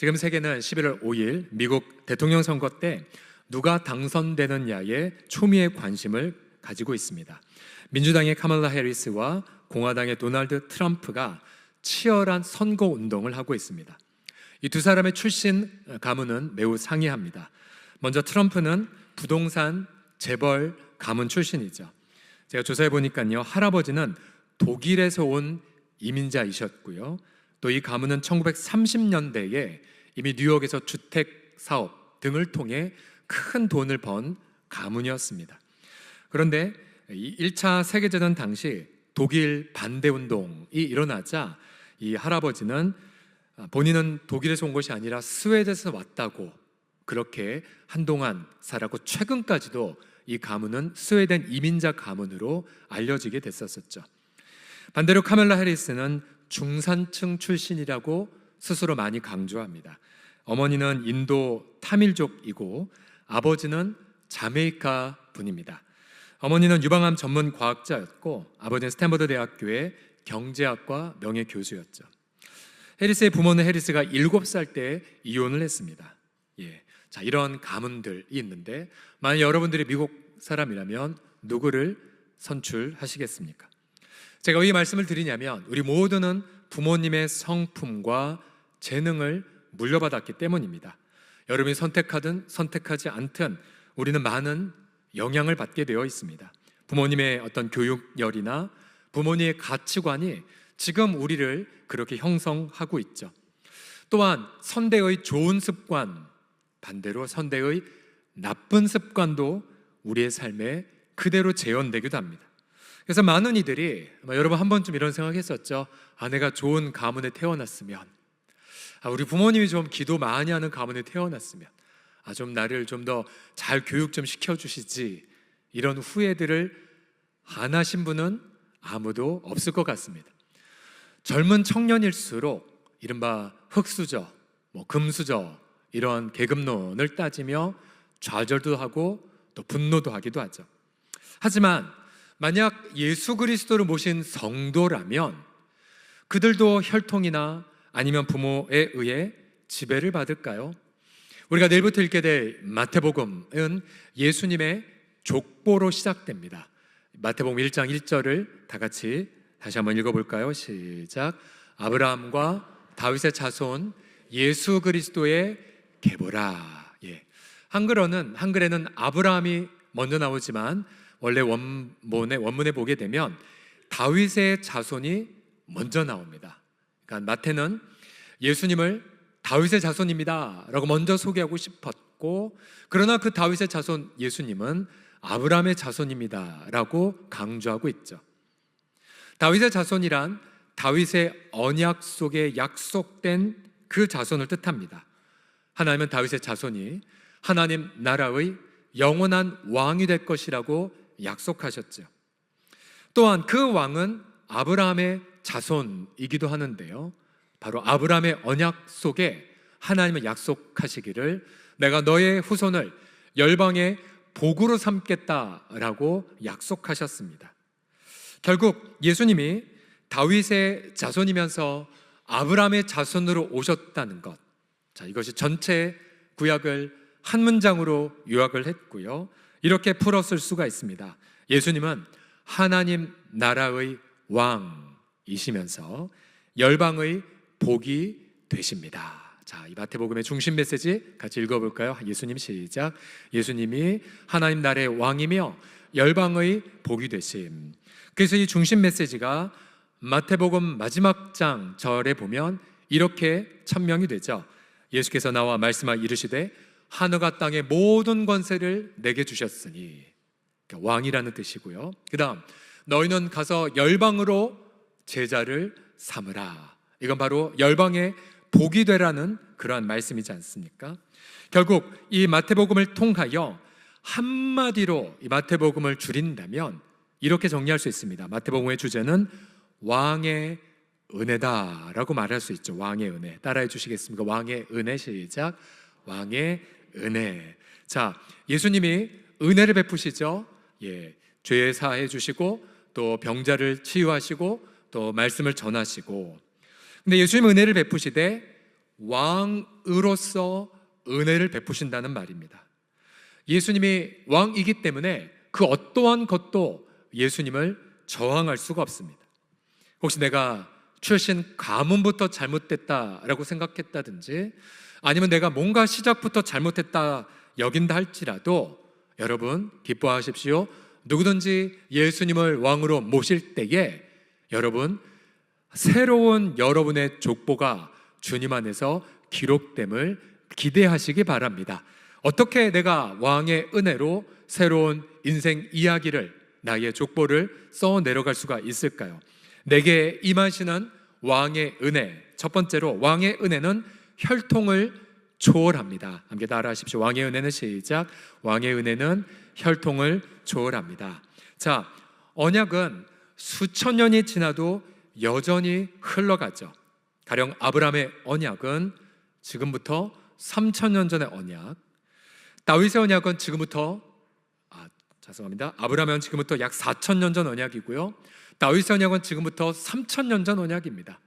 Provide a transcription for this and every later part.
지금 세계는 11월 5일 미국 대통령 선거 때 누가 당선되느냐에 초미의 관심을 가지고 있습니다. 민주당의 카멀라 해리스와 공화당의 도널드 트럼프가 치열한 선거 운동을 하고 있습니다. 이 두 사람의 출신 가문은 매우 상이합니다. 먼저 트럼프는 부동산 재벌 가문 출신이죠. 제가 조사해 보니까요, 할아버지는 독일에서 온 이민자이셨고요. 또 이 가문은 1930년대에 이미 뉴욕에서 주택 사업 등을 통해 큰 돈을 번 가문이었습니다. 그런데 1차 세계대전 당시 독일 반대 운동이 일어나자 이 할아버지는 본인은 독일에서 온 것이 아니라 스웨덴에서 왔다고 그렇게 한동안 살았고, 최근까지도 이 가문은 스웨덴 이민자 가문으로 알려지게 됐었죠. 반대로 카멀라 해리스는 중산층 출신이라고 스스로 많이 강조합니다. 어머니는 인도 타밀족이고 아버지는 자메이카 분입니다. 어머니는 유방암 전문 과학자였고 아버지는 스탠퍼드 대학교의 경제학과 명예교수였죠. 해리스의 부모는 해리스가 7살 때 이혼을 했습니다. 자, 이런 가문들이 있는데 만약 여러분들이 미국 사람이라면 누구를 선출하시겠습니까? 제가 왜 이 말씀을 드리냐면, 우리 모두는 부모님의 성품과 재능을 물려받았기 때문입니다. 여러분이 선택하든 선택하지 않든 우리는 많은 영향을 받게 되어 있습니다. 부모님의 어떤 교육열이나 부모님의 가치관이 지금 우리를 그렇게 형성하고 있죠. 또한 선대의 좋은 습관, 반대로 선대의 나쁜 습관도 우리의 삶에 그대로 재현되기도 합니다. 그래서 많은 이들이, 여러분 한 번쯤 이런 생각했었죠. 내가 좋은 가문에 태어났으면, 우리 부모님이 좀 기도 많이 하는 가문에 태어났으면, 좀 나를 좀 더 잘 교육 좀 시켜주시지, 이런 후회들을 안 하신 분은 아무도 없을 것 같습니다. 젊은 청년일수록 이른바 흙수저, 금수저 이런 계급론을 따지며 좌절도 하고 또 분노도 하기도 하죠. 하지만 만약 예수 그리스도를 모신 성도라면 그들도 혈통이나 아니면 부모에 의해 지배를 받을까요? 우리가 내일부터 읽게 될 마태복음은 예수님의 족보로 시작됩니다. 마태복음 1장 1절을 다 같이 다시 한번 읽어볼까요? 시작. 아브라함과 다윗의 자손 예수 그리스도의 계보라. 한글에는 아브라함이 먼저 나오지만 원래 원문에 보게 되면 다윗의 자손이 먼저 나옵니다. 그러니까 마태는 예수님을 다윗의 자손입니다 라고 먼저 소개하고 싶었고, 그러나 그 다윗의 자손 예수님은 아브라함의 자손입니다 라고 강조하고 있죠. 다윗의 자손이란 다윗의 언약 속에 약속된 그 자손을 뜻합니다. 하나님은 다윗의 자손이 하나님 나라의 영원한 왕이 될 것이라고 약속하셨죠. 또한 그 왕은 아브라함의 자손이기도 하는데요, 바로 아브라함의 언약 속에 하나님은 약속하시기를 내가 너의 후손을 열방의 복으로 삼겠다라고 약속하셨습니다. 결국 예수님이 다윗의 자손이면서 아브라함의 자손으로 오셨다는 것, 이것이 전체 구약을 한 문장으로 요약을 했고요, 이렇게 풀었을 수가 있습니다. 예수님은 하나님 나라의 왕이시면서 열방의 복이 되십니다. 자, 이 마태복음의 중심 메시지 같이 읽어볼까요? 예수님 시작. 예수님이 하나님 나라의 왕이며 열방의 복이 되심. 그래서 이 중심 메시지가 마태복음 마지막 장 절에 보면 이렇게 천명이 되죠. 예수께서 나와 말씀하 이르시되 하늘과 땅의 모든 권세를 내게 주셨으니, 그러니까 왕이라는 뜻이고요. 그 다음 너희는 가서 열방으로 제자를 삼으라. 이건 바로 열방의 복이 되라는 그러한 말씀이지 않습니까? 결국 이 마태복음을 통하여 한마디로 이 마태복음을 줄인다면 이렇게 정리할 수 있습니다. 마태복음의 주제는 왕의 은혜다라고 말할 수 있죠. 왕의 은혜. 따라해 주시겠습니까? 왕의 은혜. 시작. 왕의 은혜. 자, 예수님이 은혜를 베푸시죠. 죄 사해 주시고 또 병자를 치유하시고 또 말씀을 전하시고, 근데 예수님은 은혜를 베푸시되 왕으로서 은혜를 베푸신다는 말입니다. 예수님이 왕이기 때문에 그 어떠한 것도 예수님을 저항할 수가 없습니다. 혹시 내가 출신 가문부터 잘못됐다라고 생각했다든지 아니면 내가 뭔가 시작부터 잘못했다 여긴다 할지라도 여러분 기뻐하십시오. 누구든지 예수님을 왕으로 모실 때에 여러분 새로운 여러분의 족보가 주님 안에서 기록됨을 기대하시기 바랍니다. 어떻게 내가 왕의 은혜로 새로운 인생 이야기를 나의 족보를 써 내려갈 수가 있을까요? 내게 임하시는 왕의 은혜, 첫 번째로 왕의 은혜는 혈통을 초월합니다. 함께 따라하십시오. 왕의 은혜는 시작. 왕의 은혜는 혈통을 초월합니다. 자, 언약은 수천 년이 지나도 여전히 흘러가죠. 가령 아브라함의 언약은 지금부터 3,000년 전의 언약, 다윗의 언약은 지금부터 아브라함은 지금부터 약 4,000년 전 언약이고요. 다윗의 언약은 지금부터 3,000년 전 언약입니다.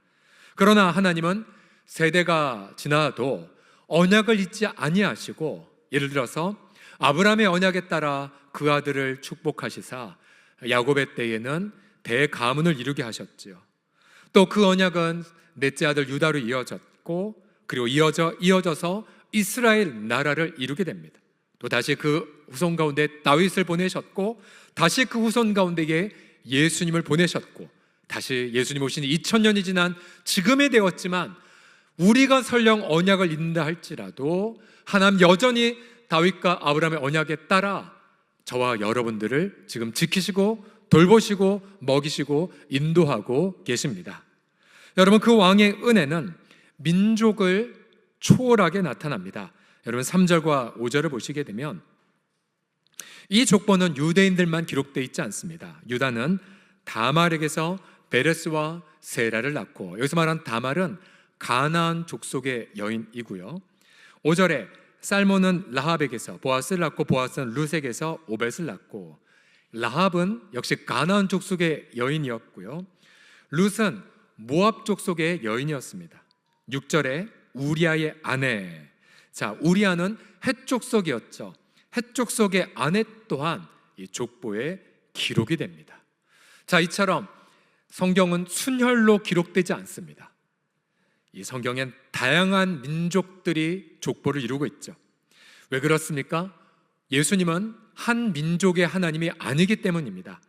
그러나 하나님은 세대가 지나도 언약을 잊지 아니하시고, 예를 들어서 아브라함의 언약에 따라 그 아들을 축복하시사 야곱의 때에는 대가문을 이루게 하셨지요. 또 그 언약은 넷째 아들 유다로 이어졌고, 그리고 이어져서 이스라엘 나라를 이루게 됩니다. 또 다시 그 후손 가운데 다윗을 보내셨고, 다시 그 후손 가운데에 예수님을 보내셨고, 다시 예수님 오신 2000년이 지난 지금이 되었지만 우리가 설령 언약을 잊는다 할지라도 하나님 여전히 다윗과 아브라함의 언약에 따라 저와 여러분들을 지금 지키시고 돌보시고 먹이시고 인도하고 계십니다. 여러분, 그 왕의 은혜는 민족을 초월하게 나타납니다. 여러분 3절과 5절을 보시게 되면 이 족보는 유대인들만 기록되어 있지 않습니다. 유다는 다말에게서 베레스와 세라를 낳고, 여기서 말한 다말은 가나안 족속의 여인이고요. 5절에 살몬은 라합에게서 보아스를 낳고, 보아스는 룻에게서 오벳을 낳고, 라합은 역시 가나안 족속의 여인이었고요. 룻은 모압 족속의 여인이었습니다. 6절에 우리아의 아내, 자, 우리아는 헷 족속이었죠. 헷 족속의 아내 또한 이 족보에 기록이 됩니다. 자, 이처럼 성경은 순혈로 기록되지 않습니다. 이 성경엔 다양한 민족들이 족보를 이루고 있죠. 왜 그렇습니까? 예수님은 한 민족의 하나님이 아니기 때문입니다.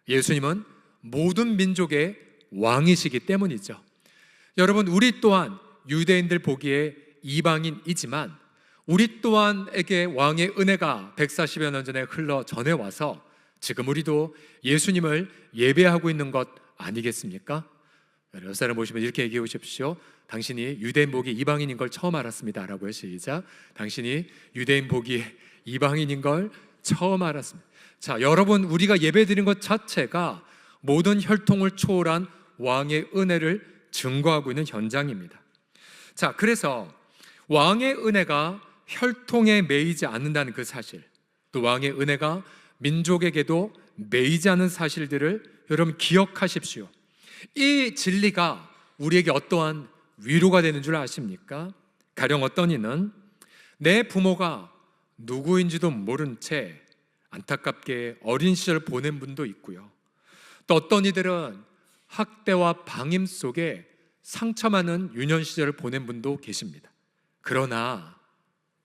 예수님은 모든 민족의 왕이시기 때문이죠. 여러분, 우리 또한 유대인들 보기에 이방인이지만 우리 또한에게 왕의 은혜가 140여 년 전에 흘러 전해와서 지금 우리도 예수님을 예배하고 있는 것 아니겠습니까? 여러 사람 보시면 이렇게 얘기해 보십시오. 당신이 유대인 보기 이방인인 걸 처음 알았습니다 라고요. 시작. 당신이 유대인 보기 이방인인 걸 처음 알았습니다. 자, 여러분, 우리가 예배 드린 것 자체가 모든 혈통을 초월한 왕의 은혜를 증거하고 있는 현장입니다. 자, 그래서 왕의 은혜가 혈통에 매이지 않는다는 그 사실, 또 왕의 은혜가 민족에게도 매이지 않는 사실들을 여러분 기억하십시오. 이 진리가 우리에게 어떠한 위로가 되는 줄 아십니까? 가령 어떤 이는 내 부모가 누구인지도 모른 채 안타깝게 어린 시절 보낸 분도 있고요. 또 어떤 이들은 학대와 방임 속에 상처 많은 유년 시절을 보낸 분도 계십니다. 그러나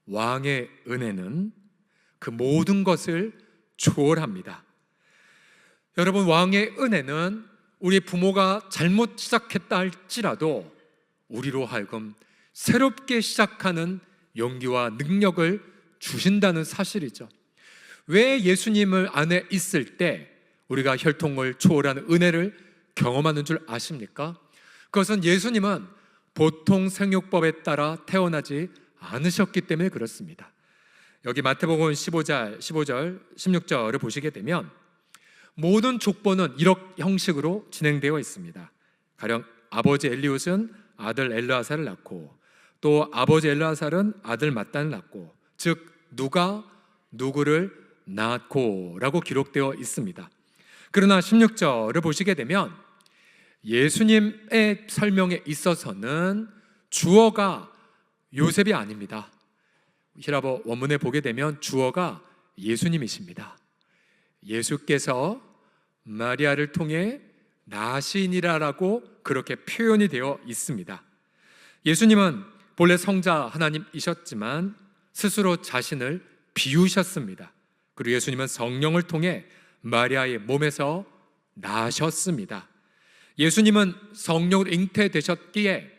왕의 은혜는 그 모든 것을 초월합니다. 여러분, 왕의 은혜는 우리 부모가 잘못 시작했다 할지라도 우리로 하여금 새롭게 시작하는 용기와 능력을 주신다는 사실이죠. 왜 예수님을 안에 있을 때 우리가 혈통을 초월하는 은혜를 경험하는 줄 아십니까? 그것은 예수님은 보통 생육법에 따라 태어나지 않으셨기 때문에 그렇습니다. 여기 마태복음 15절, 16절을 보시게 되면 모든 족보는 이런 형식으로 진행되어 있습니다. 가령 아버지 엘리웃은 아들 엘르아살을 낳고, 또 아버지 엘르아살은 아들 mat단을 낳고, 즉 누가 누구를 낳고 라고 기록되어 있습니다. 그러나 16절을 보시게 되면 예수님의 설명에 있어서는 주어가 요셉이 아닙니다. 히라보 원문에 보게 되면 주어가 예수님이십니다. 예수께서 마리아를 통해 나시니라라고 그렇게 표현이 되어 있습니다. 예수님은 본래 성자 하나님이셨지만 스스로 자신을 비우셨습니다. 그리고 예수님은 성령을 통해 마리아의 몸에서 나셨습니다. 예수님은 성령으로 잉태되셨기에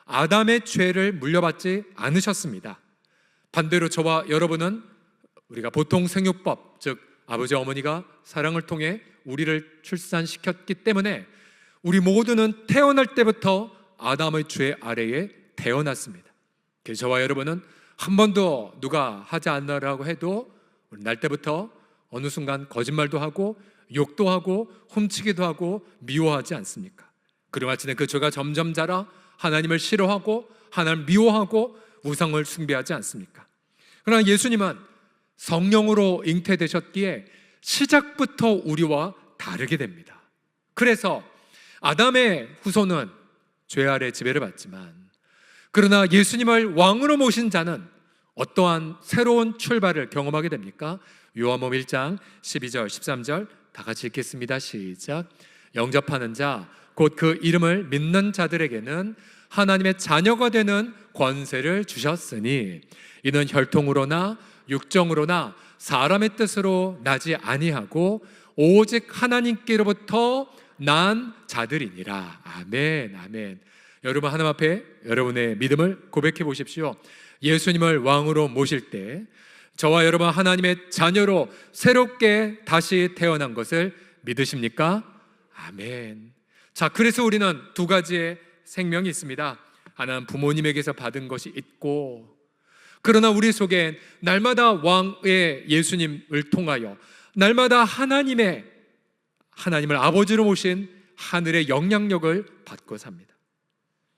아담의 죄를 물려받지 않으셨습니다. 반대로 저와 여러분은 우리가 보통 생육법, 즉 아버지 어머니가 사랑을 통해 우리를 출산시켰기 때문에 우리 모두는 태어날 때부터 아담의 죄 아래에 태어났습니다. 그래서 저와 여러분은 한 번도 누가 하지 않으라고 해도 우리 날 때부터 어느 순간 거짓말도 하고 욕도 하고 훔치기도 하고 미워하지 않습니까? 그리고 마치는 그 죄가 점점 자라 하나님을 싫어하고 하나님을 미워하고 우상을 숭배하지 않습니까? 그러나 예수님은 성령으로 잉태되셨기에 시작부터 우리와 다르게 됩니다. 그래서 아담의 후손은 죄 아래 지배를 받지만, 그러나 예수님을 왕으로 모신 자는 어떠한 새로운 출발을 경험하게 됩니까? 요한복음 1장 12절 13절 다 같이 읽겠습니다. 시작. 영접하는 자 곧 그 이름을 믿는 자들에게는 하나님의 자녀가 되는 권세를 주셨으니 이는 혈통으로나 육정으로나 사람의 뜻으로 나지 아니하고 오직 하나님께로부터 난 자들이니라. 아멘, 아멘. 여러분 하나님 앞에 여러분의 믿음을 고백해 보십시오. 예수님을 왕으로 모실 때 저와 여러분 하나님의 자녀로 새롭게 다시 태어난 것을 믿으십니까? 아멘. 자, 그래서 우리는 두 가지의 생명이 있습니다. 하나는 부모님에게서 받은 것이 있고, 그러나 우리 속엔 날마다 왕의 예수님을 통하여 날마다 하나님을 아버지로 모신 하늘의 영향력을 받고 삽니다.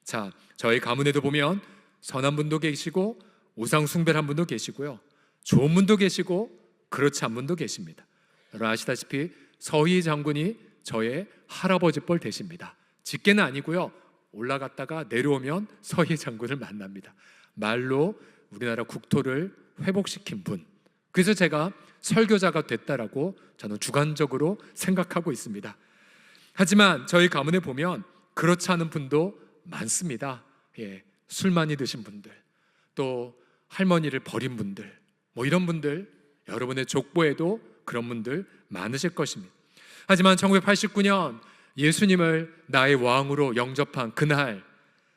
자, 저희 가문에도 보면 선한 분도 계시고 우상 숭배한 분도 계시고요, 좋은 분도 계시고 그렇지 않은 분도 계십니다. 여러분 아시다시피 서희 장군이 저의 할아버지 뻘 되십니다. 직계는 아니고요, 올라갔다가 내려오면 서희 장군을 만납니다. 말로 우리나라 국토를 회복시킨 분. 그래서 제가 설교자가 됐다라고 저는 주관적으로 생각하고 있습니다. 하지만 저희 가문에 보면 그렇지 않은 분도 많습니다. 술 많이 드신 분들, 또 할머니를 버린 분들, 이런 분들, 여러분의 족보에도 그런 분들 많으실 것입니다. 하지만 1989년 예수님을 나의 왕으로 영접한 그날,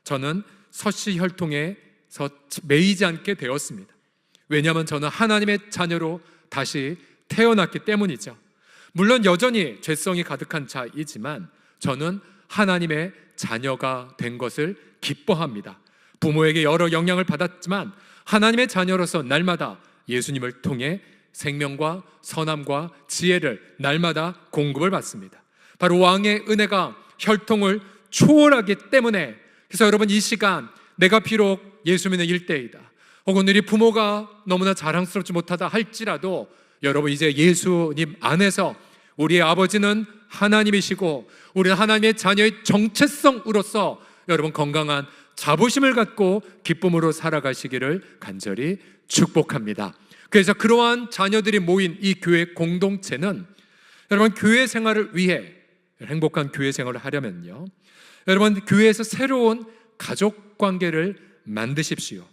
저는 서씨 혈통에서 매이지 않게 되었습니다. 왜냐하면 저는 하나님의 자녀로 다시 태어났기 때문이죠. 물론 여전히 죄성이 가득한 자이지만 저는 하나님의 자녀가 된 것을 기뻐합니다. 부모에게 여러 영향을 받았지만 하나님의 자녀로서 날마다 예수님을 통해 생명과 선함과 지혜를 날마다 공급을 받습니다. 바로 왕의 은혜가 혈통을 초월하기 때문에, 그래서 여러분 이 시간 내가 비록 예수 믿는 일대이다, 혹은 우리 부모가 너무나 자랑스럽지 못하다 할지라도 여러분 이제 예수님 안에서 우리의 아버지는 하나님이시고 우리는 하나님의 자녀의 정체성으로서 여러분 건강한 자부심을 갖고 기쁨으로 살아가시기를 간절히 축복합니다. 그래서 그러한 자녀들이 모인 이 교회 공동체는 여러분 교회 생활을 위해, 행복한 교회 생활을 하려면요, 여러분 교회에서 새로운 가족 관계를 만드십시오.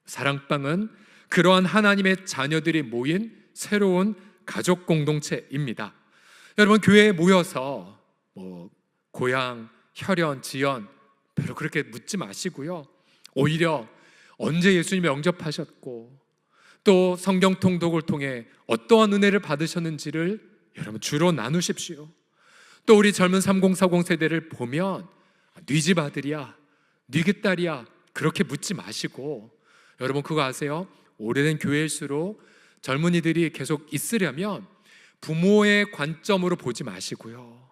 사랑방은 그러한 하나님의 자녀들이 모인 새로운 가족 공동체입니다. 여러분 교회에 모여서 고향, 혈연, 지연 별로 그렇게 묻지 마시고요, 오히려 언제 예수님을 영접하셨고 또 성경 통독을 통해 어떠한 은혜를 받으셨는지를 여러분 주로 나누십시오. 또 우리 젊은 3040 세대를 보면 네 집 아들이야, 네 집 딸이야 그렇게 묻지 마시고, 여러분 그거 아세요? 오래된 교회일수록 젊은이들이 계속 있으려면 부모의 관점으로 보지 마시고요,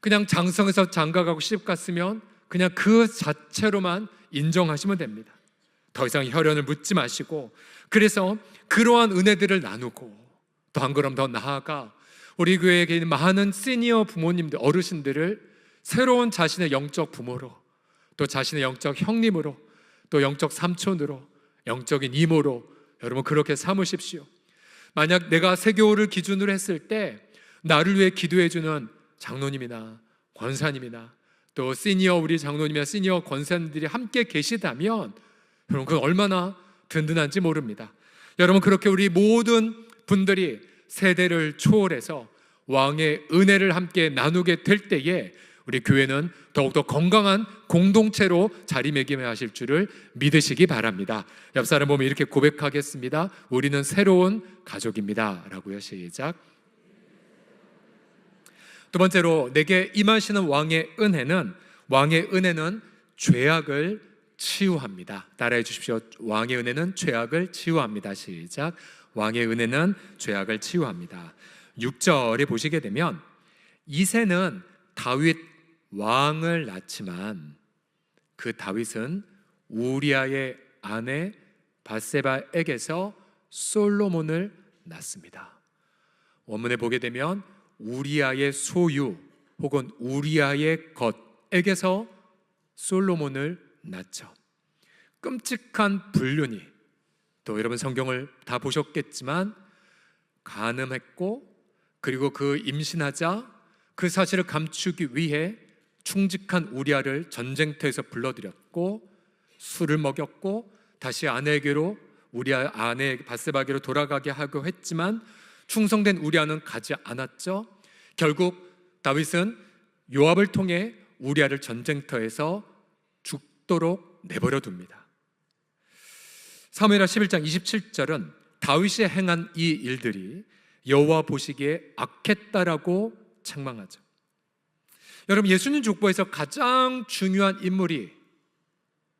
그냥 장성에서 장가가고 시집 갔으면 그냥 그 자체로만 인정하시면 됩니다. 더 이상 혈연을 묻지 마시고, 그래서 그러한 은혜들을 나누고, 또 한 걸음 더 나아가 우리 교회에 있는 많은 시니어 부모님들, 어르신들을 새로운 자신의 영적 부모로, 또 자신의 영적 형님으로, 또 영적 삼촌으로, 영적인 이모로 여러분 그렇게 삼으십시오. 만약 내가 세교를 기준으로 했을 때 나를 위해 기도해주는 장로님이나 권사님이나 또 시니어 우리 장로님이나 시니어 권사님들이 함께 계시다면 여러분 그건 얼마나 든든한지 모릅니다. 여러분 그렇게 우리 모든 분들이 세대를 초월해서 왕의 은혜를 함께 나누게 될 때에 우리 교회는 더욱더 건강한 공동체로 자리매김해 하실 줄을 믿으시기 바랍니다. 옆 사람 보면 이렇게 고백하겠습니다. 우리는 새로운 가족입니다 라고요. 시작. 두 번째로 내게 임하시는 왕의 은혜는 죄악을 치유합니다. 따라해 주십시오. 왕의 은혜는 죄악을 치유합니다. 시작. 왕의 은혜는 죄악을 치유합니다. 6절에 보시게 되면 이새는 다윗 왕을 낳지만 그 다윗은 우리아의 아내 밧세바에게서 솔로몬을 낳습니다. 원문에 보게 되면 우리아의 소유 혹은 우리아의 것에게서 솔로몬을 낳죠. 끔찍한 불륜이, 또 여러분 성경을 다 보셨겠지만 간음했고, 그리고 그 임신하자 그 사실을 감추기 위해 충직한 우리아를 전쟁터에서 불러들였고 술을 먹였고 다시 아내에게로 우리아 아내 밧세바에게로 돌아가게 하고 했지만 충성된 우리아는 가지 않았죠. 결국 다윗은 요압을 통해 우리아를 전쟁터에서 죽도록 내버려 둡니다. 사무엘하 11장 27절은 다윗이 행한 이 일들이 여호와 보시기에 악했다라고 책망하죠. 여러분 예수님 족보에서 가장 중요한 인물이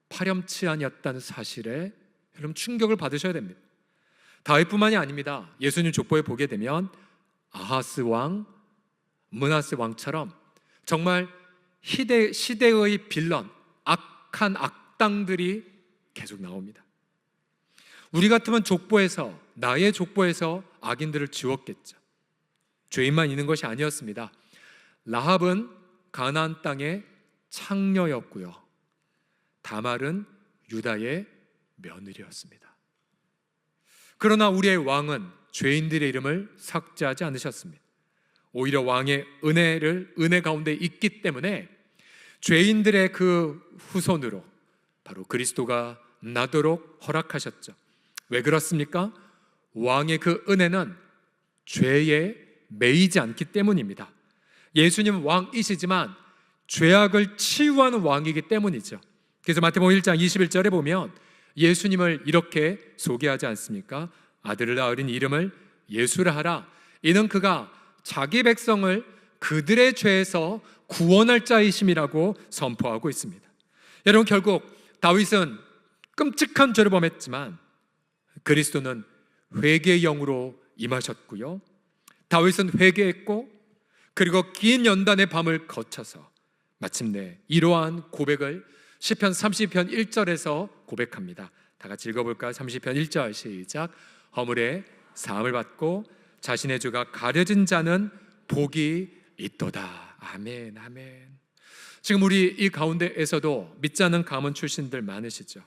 파렴치한이었다는 사실에 여러분 충격을 받으셔야 됩니다. 다윗뿐만이 아닙니다. 예수님 족보에 보게 되면 아하스 왕, 므낫세 왕처럼 정말 시대의 빌런, 악한 악당들이 계속 나옵니다. 우리 같으면 족보에서, 나의 족보에서 악인들을 지웠겠죠. 죄인만 있는 것이 아니었습니다. 라합은 가나안 땅의 창녀였고요, 다말은 유다의 며느리였습니다. 그러나 우리의 왕은 죄인들의 이름을 삭제하지 않으셨습니다. 오히려 왕의 은혜 가운데 있기 때문에 죄인들의 그 후손으로 바로 그리스도가 나도록 허락하셨죠. 왜 그렇습니까? 왕의 그 은혜는 죄에 매이지 않기 때문입니다. 예수님은 왕이시지만 죄악을 치유하는 왕이기 때문이죠. 그래서 마태복음 1장 21절에 보면 예수님을 이렇게 소개하지 않습니까? 아들을 낳으린 이름을 예수라 하라. 이는 그가 자기 백성을 그들의 죄에서 구원할 자이심이라고 선포하고 있습니다. 여러분 결국 다윗은 끔찍한 죄를 범했지만 그리스도는 회개의 영으로 임하셨고요, 다윗은 회개했고 그리고 긴 연단의 밤을 거쳐서 마침내 이러한 고백을 시편 30편 1절에서 고백합니다. 다 같이 읽어볼까요? 30편 1절 시작. 허물에 사함을 받고 자신의 죄가 가려진 자는 복이 있도다. 아멘, 아멘. 지금 우리 이 가운데에서도 믿지 않는 가문 출신들 많으시죠.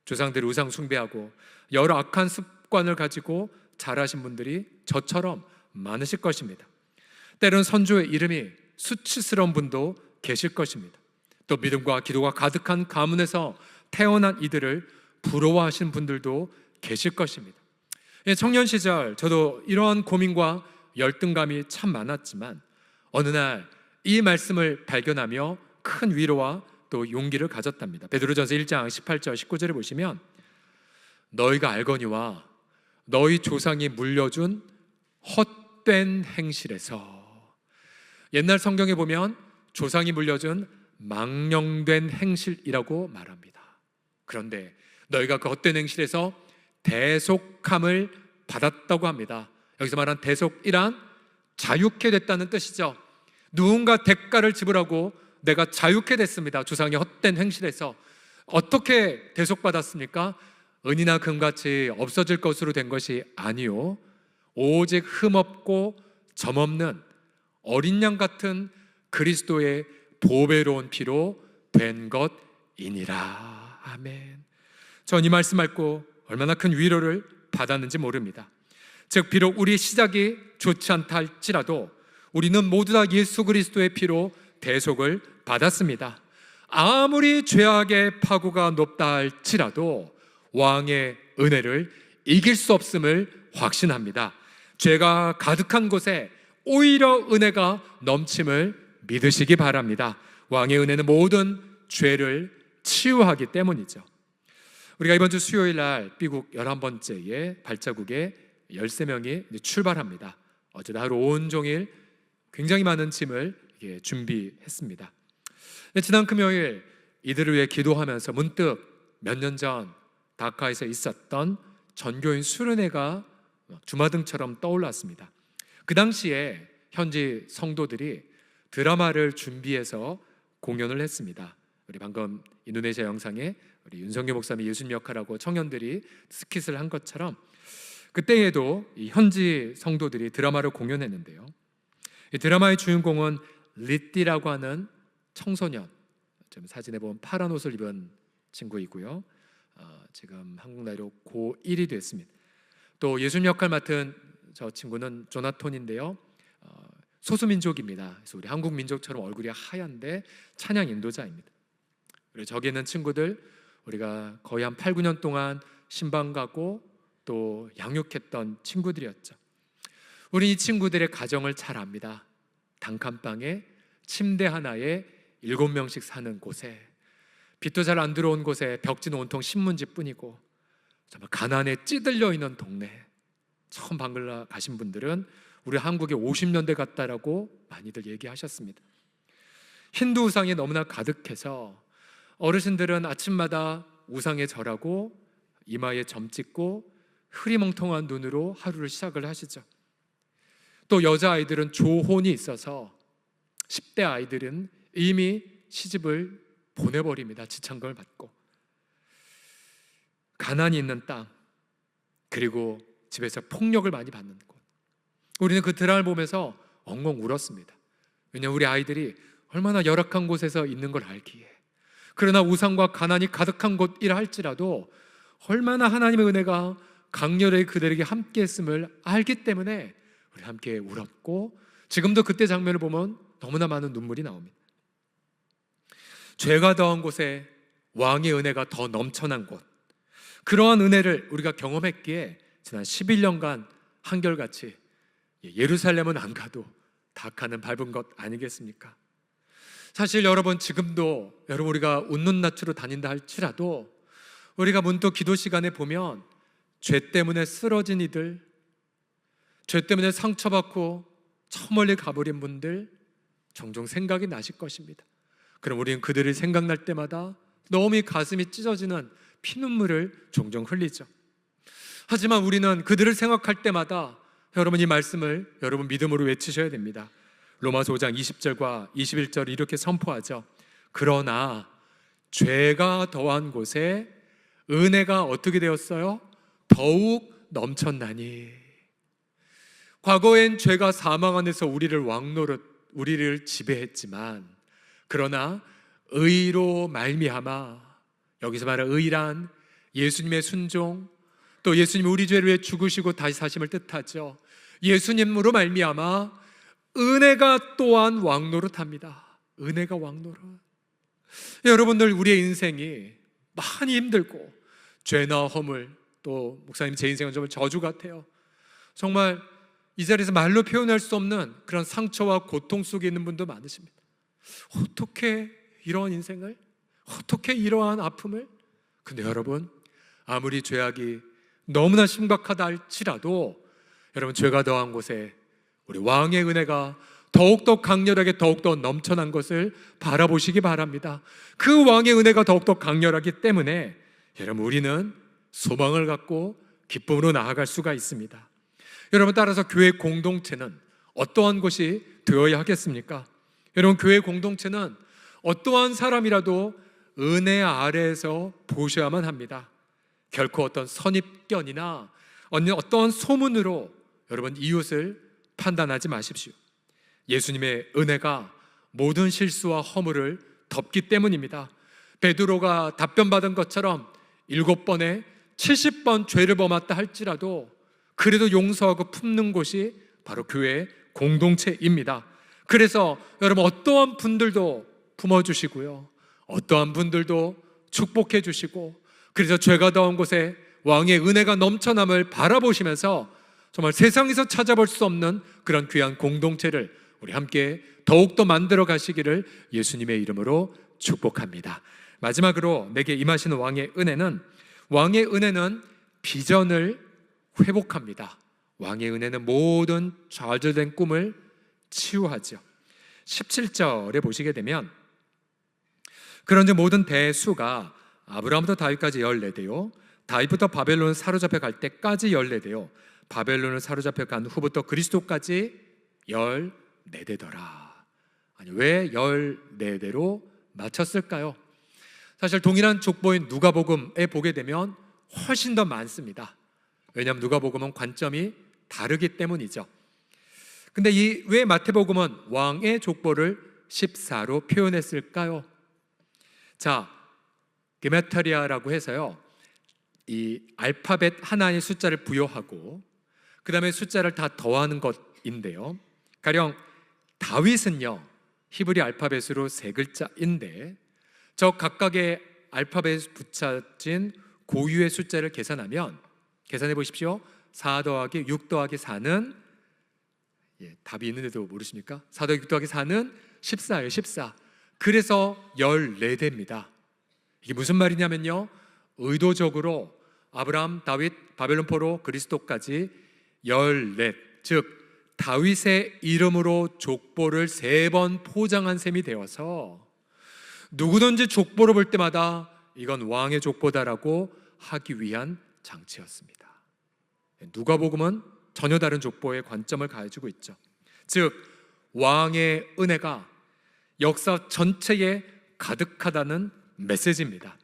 조상들 우상 숭배하고 여러 악한 습관을 가지고 자라신 분들이 저처럼 많으실 것입니다. 때론 선조의 이름이 수치스러운 분도 계실 것입니다. 또 믿음과 기도가 가득한 가문에서 태어난 이들을 부러워하시는 분들도 계실 것입니다. 청년 시절 저도 이러한 고민과 열등감이 참 많았지만 어느 날 이 말씀을 발견하며 큰 위로와 또 용기를 가졌답니다. 베드로전서 1장 18절 19절에 보시면 너희가 알거니와 너희 조상이 물려준 헛된 행실에서, 옛날 성경에 보면 조상이 물려준 망령된 행실이라고 말합니다. 그런데 너희가 그 헛된 행실에서 대속함을 받았다고 합니다. 여기서 말한 대속이란 자유케 됐다는 뜻이죠. 누군가 대가를 지불하고 내가 자유케 됐습니다. 조상의 헛된 행실에서. 어떻게 대속받았습니까? 은이나 금같이 없어질 것으로 된 것이 아니요, 오직 흠없고 점없는 어린 양 같은 그리스도의 보배로운 피로 된 것이니라. 아멘. 전 이 말씀 읽고 얼마나 큰 위로를 받았는지 모릅니다. 즉 비록 우리의 시작이 좋지 않다 할지라도 우리는 모두 다 예수 그리스도의 피로 대속을 받았습니다. 아무리 죄악의 파고가 높다 할지라도 왕의 은혜를 이길 수 없음을 확신합니다. 죄가 가득한 곳에 오히려 은혜가 넘침을 믿으시기 바랍니다. 왕의 은혜는 모든 죄를 치유하기 때문이죠. 우리가 이번 주 수요일 날 미국 11번째의 발자국에 13명이 출발합니다. 어제도 하루 온종일 굉장히 많은 짐을 준비했습니다. 지난 금요일 이들을 위해 기도하면서 문득 몇 년 전 다카에서 있었던 전교인 수련회가 주마등처럼 떠올랐습니다. 그 당시에 현지 성도들이 드라마를 준비해서 공연을 했습니다. 우리 방금 인도네시아 영상에 우리 윤성규 목사님의 예수님 역할하고 청년들이 스킷을 한 것처럼 그때에도 이 현지 성도들이 드라마를 공연했는데요. 이 드라마의 주인공은 리띠라고 하는 청소년, 지금 사진에 보면 파란 옷을 입은 친구이고요. 지금 한국 나이로 고1이 됐습니다. 또 예수님 역할 맡은 저 친구는 조나톤인데요. 소수민족입니다. 그래서 우리 한국 민족처럼 얼굴이 하얀데 찬양 인도자입니다. 그리고 저기 있는 친구들 우리가 거의 한 8, 9년 동안 신방 가고 또 양육했던 친구들이었죠. 우리 이 친구들의 가정을 잘 압니다. 단칸방에 침대 하나에 7명씩 사는 곳에 빛도 잘 안 들어온 곳에 벽지는 온통 신문지뿐이고 정말 가난에 찌들려 있는 동네. 처음 방글라 가신 분들은 우리 한국에 50년대 같다라고 많이들 얘기하셨습니다. 힌두 우상이 너무나 가득해서 어르신들은 아침마다 우상에 절하고 이마에 점 찍고 흐리멍텅한 눈으로 하루를 시작을 하시죠. 또 여자아이들은 조혼이 있어서 10대 아이들은 이미 시집을 보내버립니다. 지창금을 받고. 가난이 있는 땅, 그리고 집에서 폭력을 많이 받는 곳. 우리는 그 드라마를 보면서 엉엉 울었습니다. 왜냐하면 우리 아이들이 얼마나 열악한 곳에서 있는 걸 알기에. 그러나 우상과 가난이 가득한 곳이라 할지라도 얼마나 하나님의 은혜가 강렬하게 그들에게 함께 했음을 알기 때문에 우리 함께 울었고, 지금도 그때 장면을 보면 너무나 많은 눈물이 나옵니다. 죄가 더한 곳에 왕의 은혜가 더 넘쳐난 곳, 그러한 은혜를 우리가 경험했기에 지난 11년간 한결같이 예루살렘은 안 가도 다카는 밟은 것 아니겠습니까? 사실 여러분, 지금도 여러분 우리가 웃는 낯으로 다닌다 할지라도 우리가 문득 기도 시간에 보면 죄 때문에 쓰러진 이들, 죄 때문에 상처받고 저 멀리 가버린 분들 종종 생각이 나실 것입니다. 그럼 우리는 그들이 생각날 때마다 너무 가슴이 찢어지는 피눈물을 종종 흘리죠. 하지만 우리는 그들을 생각할 때마다 여러분 이 말씀을 여러분 믿음으로 외치셔야 됩니다. 로마서 5장 20절과 21절 이렇게 선포하죠. 그러나 죄가 더한 곳에 은혜가 어떻게 되었어요? 더욱 넘쳤나니. 과거엔 죄가 사망 안에서 우리를 지배했지만, 그러나 의로 말미암아, 여기서 말하는 의란 예수님의 순종, 또 예수님이 우리 죄를 위해 죽으시고 다시 사심을 뜻하죠. 예수님으로 말미암아 은혜가 또한 왕노릇합니다. 은혜가 왕노릇. 여러분들, 우리의 인생이 많이 힘들고 죄나 허물, 또 목사님 제 인생은 정말 저주 같아요. 정말 이 자리에서 말로 표현할 수 없는 그런 상처와 고통 속에 있는 분도 많으십니다. 어떻게 이러한 인생을, 어떻게 이러한 아픔을? 근데 여러분, 아무리 죄악이 너무나 심각하다 할지라도 여러분, 죄가 더한 곳에 우리 왕의 은혜가 더욱더 강렬하게 더욱더 넘쳐난 것을 바라보시기 바랍니다. 그 왕의 은혜가 더욱더 강렬하기 때문에 여러분, 우리는 소망을 갖고 기쁨으로 나아갈 수가 있습니다. 여러분, 따라서 교회 공동체는 어떠한 곳이 되어야 하겠습니까? 여러분, 교회 공동체는 어떠한 사람이라도 은혜 아래에서 보셔야만 합니다. 결코 어떤 선입견이나 어떠한 소문으로 여러분 이웃을 판단하지 마십시오. 예수님의 은혜가 모든 실수와 허물을 덮기 때문입니다. 베드로가 답변받은 것처럼 7번에 70번 죄를 범했다 할지라도 그래도 용서하고 품는 곳이 바로 교회의 공동체입니다. 그래서 여러분, 어떠한 분들도 품어주시고요, 어떠한 분들도 축복해 주시고, 그래서 죄가 더한 곳에 왕의 은혜가 넘쳐남을 바라보시면서 정말 세상에서 찾아볼 수 없는 그런 귀한 공동체를 우리 함께 더욱더 만들어 가시기를 예수님의 이름으로 축복합니다. 마지막으로 내게 임하시는 왕의 은혜는 비전을 회복합니다. 왕의 은혜는 모든 좌절된 꿈을 치유하죠. 17절에 보시게 되면, 그런즉 모든 대수가 아브라함부터 다윗까지 14대요, 다윗부터 바벨론을 사로잡혀 갈 때까지 14대요, 바벨론을 사로잡혀 간 후부터 그리스도까지 14대더라. 아니, 왜 14대로 맞췄을까요? 사실 동일한 족보인 누가복음에 보게 되면 훨씬 더 많습니다. 왜냐하면 누가복음은 관점이 다르기 때문이죠. 근데 왜 마태복음은 왕의 족보를 14로 표현했을까요? 자, 게마트리아라고 해서요, 이 알파벳 하나의 숫자를 부여하고 그 다음에 숫자를 다 더하는 것인데요, 가령 다윗은요 히브리 알파벳으로 3글자인데 저 각각의 알파벳 붙여진 고유의 숫자를 계산해 보십시오. 4 더하기 6 더하기 4는, 답이 있는데도 모르십니까? 4 더하기 6 더하기 4는 14예요. 14. 그래서 14대입니다. 이게 무슨 말이냐면요, 의도적으로 아브라함, 다윗, 바벨론 포로, 그리스도까지 14, 즉 다윗의 이름으로 족보를 3번 포장한 셈이 되어서 누구든지 족보를 볼 때마다 이건 왕의 족보다라고 하기 위한 장치였습니다. 누가복음은 전혀 다른 족보의 관점을 가지고 있죠. 즉 왕의 은혜가 역사 전체에 가득하다는 메시지입니다.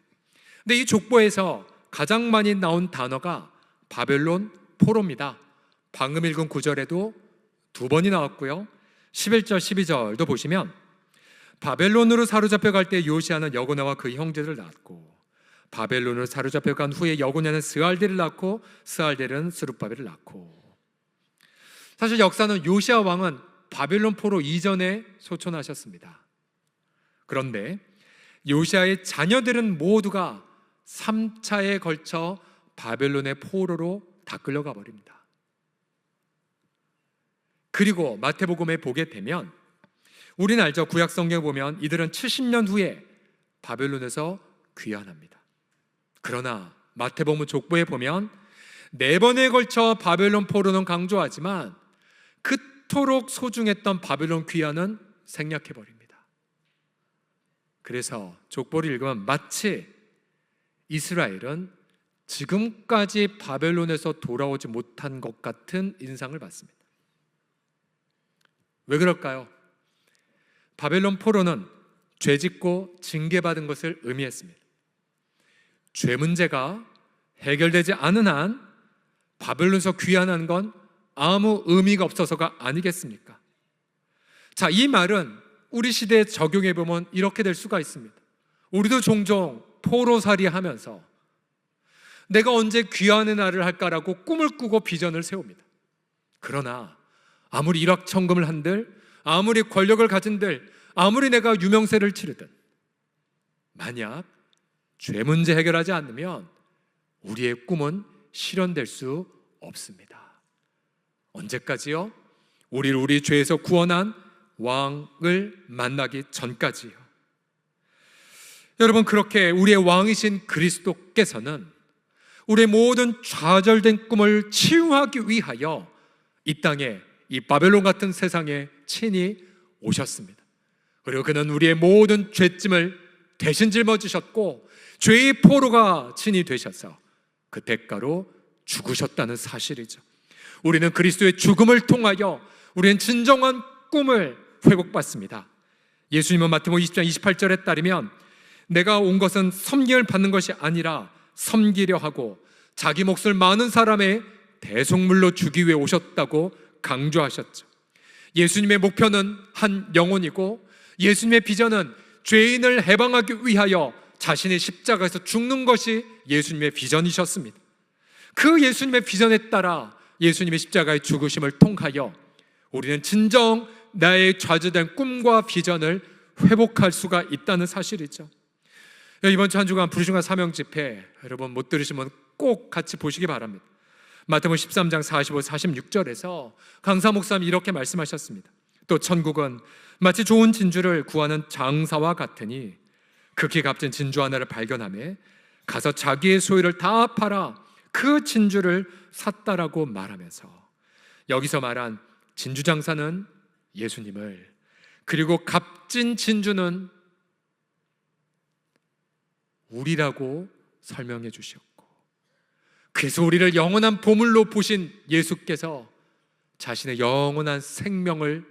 근데 이 족보에서 가장 많이 나온 단어가 바벨론 포로입니다. 방금 읽은 9절에도 2번이 나왔고요, 11절 12절도 보시면 바벨론으로 사로잡혀 갈 때 요시아는 여고냐와 그 형제들을 낳았고, 바벨론으로 사로잡혀 간 후에 여고냐는 스알델을 낳고, 스알델은 스룹바벨을 낳고. 사실 역사는 요시아 왕은 바벨론 포로 이전에 소천하셨습니다. 그런데 요시아의 자녀들은 모두가 3차에 걸쳐 바벨론의 포로로 다 끌려가 버립니다. 그리고 마태복음에 보게 되면 우리는 알죠. 구약 성경에 보면 이들은 70년 후에 바벨론에서 귀환합니다. 그러나 마태복음 족보에 보면 4번에 걸쳐 바벨론 포로는 강조하지만 그토록 소중했던 바벨론 귀환은 생략해버립니다. 그래서 족보를 읽으면 마치 이스라엘은 지금까지 바벨론에서 돌아오지 못한 것 같은 인상을 받습니다. 왜 그럴까요? 바벨론 포로는 죄짓고 징계받은 것을 의미했습니다. 죄 문제가 해결되지 않은 한 바벨론에서 귀환하는 건 아무 의미가 없어서가 아니겠습니까? 자, 이 말은 우리 시대에 적용해 보면 이렇게 될 수가 있습니다. 우리도 종종 포로살이 하면서 내가 언제 귀환의 날을 할까라고 꿈을 꾸고 비전을 세웁니다. 그러나 아무리 일확천금을 한들, 아무리 권력을 가진들, 아무리 내가 유명세를 치르든 만약 죄 문제 해결하지 않으면 우리의 꿈은 실현될 수 없습니다. 언제까지요? 우리를 우리 죄에서 구원한 왕을 만나기 전까지요. 여러분, 그렇게 우리의 왕이신 그리스도께서는 우리의 모든 좌절된 꿈을 치유하기 위하여 이 땅에, 이 바벨론 같은 세상에 친히 오셨습니다. 그리고 그는 우리의 모든 죄짐을 대신 짊어지셨고 죄의 포로가 친히 되셔서 그 대가로 죽으셨다는 사실이죠. 우리는 그리스도의 죽음을 통하여 우리는 진정한 꿈을 회복받습니다. 예수님은 마태복음 20장 28절에 따르면 내가 온 것은 섬김을 받는 것이 아니라 섬기려 하고 자기 몫을 많은 사람의 대속물로 주기 위해 오셨다고 강조하셨죠. 예수님의 목표는 한 영혼이고 예수님의 비전은 죄인을 해방하기 위하여 자신의 십자가에서 죽는 것이 예수님의 비전이셨습니다. 그 예수님의 비전에 따라 예수님의 십자가의 죽으심을 통하여 우리는 진정 나의 좌절된 꿈과 비전을 회복할 수가 있다는 사실이죠. 이번 주 한 주간 부르심과 사명 집회, 여러분 못 들으시면 꼭 같이 보시기 바랍니다. 마태복음 13장 45, 46절에서 강사 목사님이 이렇게 말씀하셨습니다. 또 천국은 마치 좋은 진주를 구하는 장사와 같으니 극히 값진 진주 하나를 발견하며 가서 자기의 소유를 다 팔아 그 진주를 샀다라고 말하면서, 여기서 말한 진주 장사는 예수님을, 그리고 값진 진주는 우리라고 설명해 주셨고, 그래서 우리를 영원한 보물로 보신 예수께서 자신의 영원한 생명을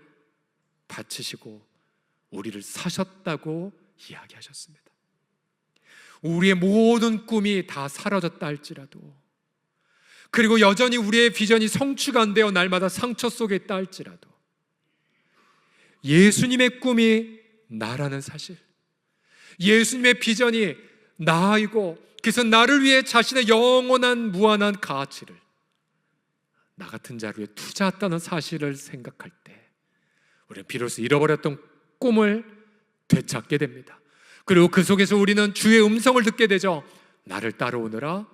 바치시고 우리를 사셨다고 이야기하셨습니다. 우리의 모든 꿈이 다 사라졌다 할지라도, 그리고 여전히 우리의 비전이 성취가 안 되어 날마다 상처 속에 있다 할지라도, 예수님의 꿈이 나라는 사실, 예수님의 비전이 나이고, 그래서 나를 위해 자신의 영원한 무한한 가치를 나 같은 자루에 투자했다는 사실을 생각할 때 우리는 비로소 잃어버렸던 꿈을 되찾게 됩니다. 그리고 그 속에서 우리는 주의 음성을 듣게 되죠. 나를 따라오너라.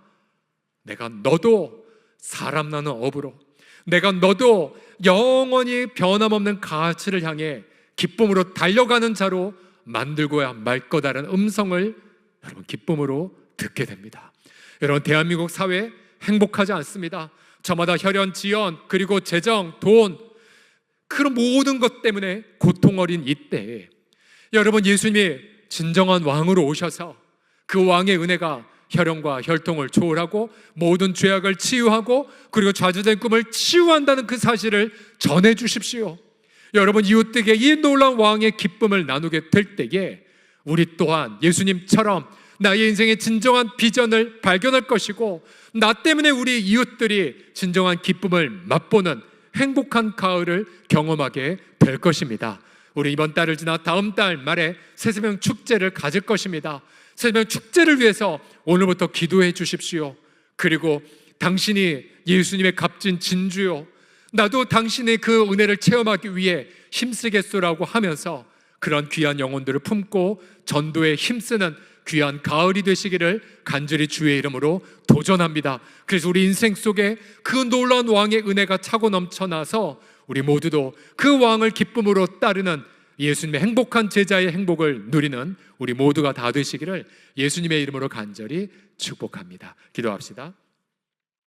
내가 너도 사람 나는 업으로, 내가 너도 영원히 변함없는 가치를 향해 기쁨으로 달려가는 자로 만들고야 말 거다라는 음성을 여러분 기쁨으로 듣게 됩니다. 여러분, 대한민국 사회 행복하지 않습니다. 저마다 혈연, 지연, 그리고 재정, 돈, 그런 모든 것 때문에 고통 어린 이때에 여러분, 예수님이 진정한 왕으로 오셔서 그 왕의 은혜가 혈연과 혈통을 초월하고 모든 죄악을 치유하고 그리고 좌절된 꿈을 치유한다는 그 사실을 전해 주십시오. 여러분, 이웃에게 이 놀라운 왕의 기쁨을 나누게 될 때에 우리 또한 예수님처럼 나의 인생의 진정한 비전을 발견할 것이고, 나 때문에 우리 이웃들이 진정한 기쁨을 맛보는 행복한 가을을 경험하게 될 것입니다. 우리 이번 달을 지나 다음 달 말에 새새벽 축제를 가질 것입니다. 새새벽 축제를 위해서 오늘부터 기도해 주십시오. 그리고 당신이 예수님의 값진 진주요, 나도 당신의 그 은혜를 체험하기 위해 힘쓰겠소라고 하면서 그런 귀한 영혼들을 품고 전도에 힘쓰는 귀한 가을이 되시기를 간절히 주의 이름으로 도전합니다. 그래서 우리 인생 속에 그 놀라운 왕의 은혜가 차고 넘쳐나서 우리 모두도 그 왕을 기쁨으로 따르는 예수님의 행복한 제자의 행복을 누리는 우리 모두가 다 되시기를 예수님의 이름으로 간절히 축복합니다. 기도합시다.